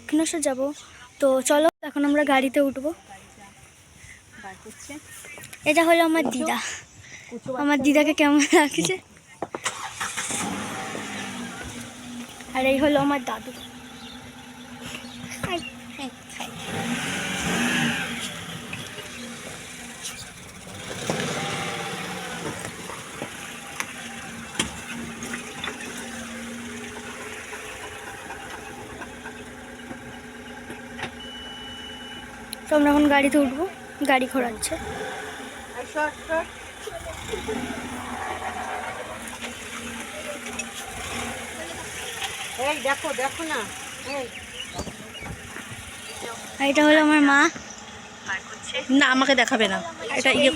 দক্ষিণেশ্বর যাব। তো চলো এখন আমরা গাড়িতে উঠবো। এটা হলো আমার দিদা। আমার দিদাকে কেমন লাগছে? আর এই হলো আমার দাদু। তো আমরা এখন গাড়িতে উঠবো, গাড়ি ঘোরাচ্ছে। দেখো দেখো না, এটা হলো আমার মা। না আমাকে দেখাবে না, এটা ইয়ে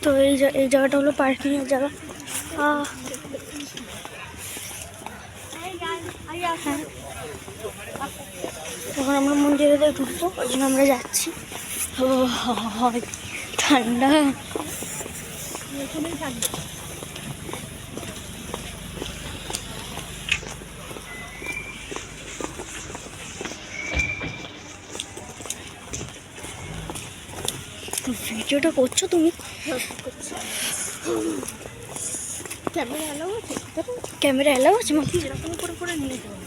তো এই জায়গাটা হলো পার্কিং এর জায়গা। এখন আমরা মন্দিরে ঢুকবো, ওই জন্য আমরা যাচ্ছি। ঠান্ডা। ভিডিওটা করছো তুমি? ক্যামেরা এলাও আছে মাকে যেরকম করে করে নিয়ে যাবো।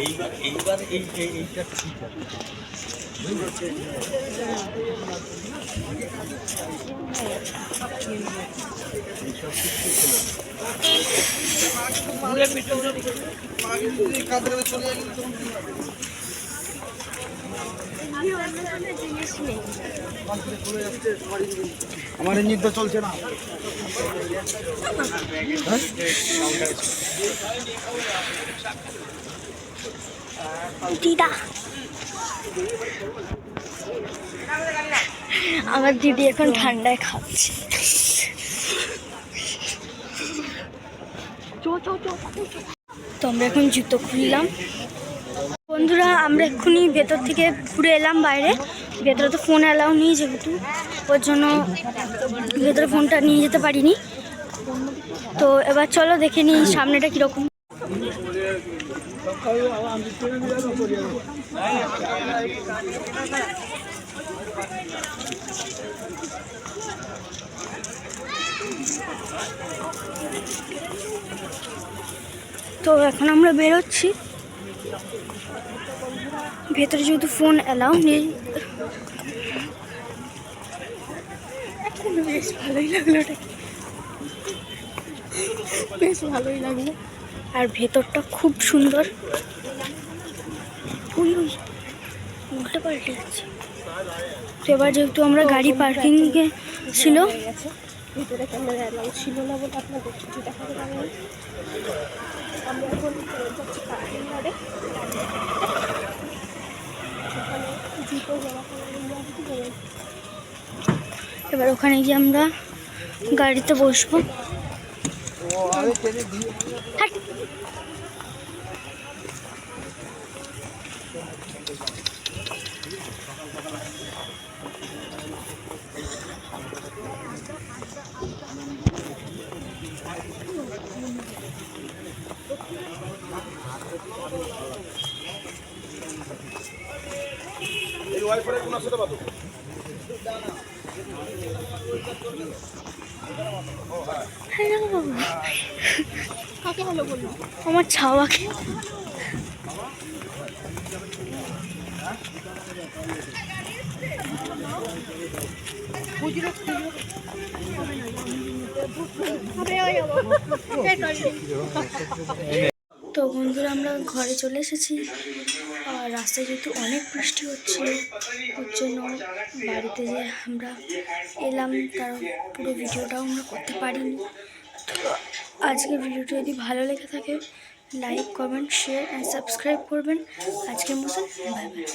এইবার এইটা ঠিক আছে। আমার ইঞ্জিন তো চলছে না। দিদা, আমার দিদি এখন ঠান্ডায় খাচ্ছে। তো আমরা এখন জুতো খুললাম। বন্ধুরা আমরা এক্ষুনি ভেতর থেকে ঘুরে এলাম বাইরে। ভেতরে তো ফোন অ্যালাউ নেই, যেহেতু ওর জন্য ভেতরে ফোনটা নিয়ে যেতে পারিনি। তো এবার চলো দেখে নিই সামনেটা কীরকম। তো এখন আমরা বেরোচ্ছি। ভেতরে যেহেতু ফোন অ্যালাউ নেই। বেশ ভালোই লাগলো, বেশ ভালোই লাগলো। আর ভেতরটা খুব সুন্দর। উল্টে পাল্টে যাচ্ছে। তো এবার যেহেতু আমরা গাড়ি পার্কিংয়ে ছিল, ভিতরে ক্যামেরা অ্যালাউ ছিল না বলে আপনাদের কিছু দেখাতে পারিনি। আমরা এখন যাচ্ছি পার্কিং ঘরে। জুতো জমা করার এবার ওখানে গিয়ে আমরা গাড়িতে বসবো। হাট। হ্যালো কাকে হ্যালো বললো? আমার ছাওয়াকে। তো বন্ধুরা আমরা ঘরে চলে এসেছি। আর রাস্তায় যেহেতু অনেক বৃষ্টি হচ্ছিল, ওর জন্য বাড়িতে যে আমরা এলাম, কারণ পুরো ভিডিওটাও আমরা করতে পারিনি। তো আজকের ভিডিওটা যদি ভালো লেগে থাকে like comment share and subscribe করবেন। আজকের মতন বাই বাই।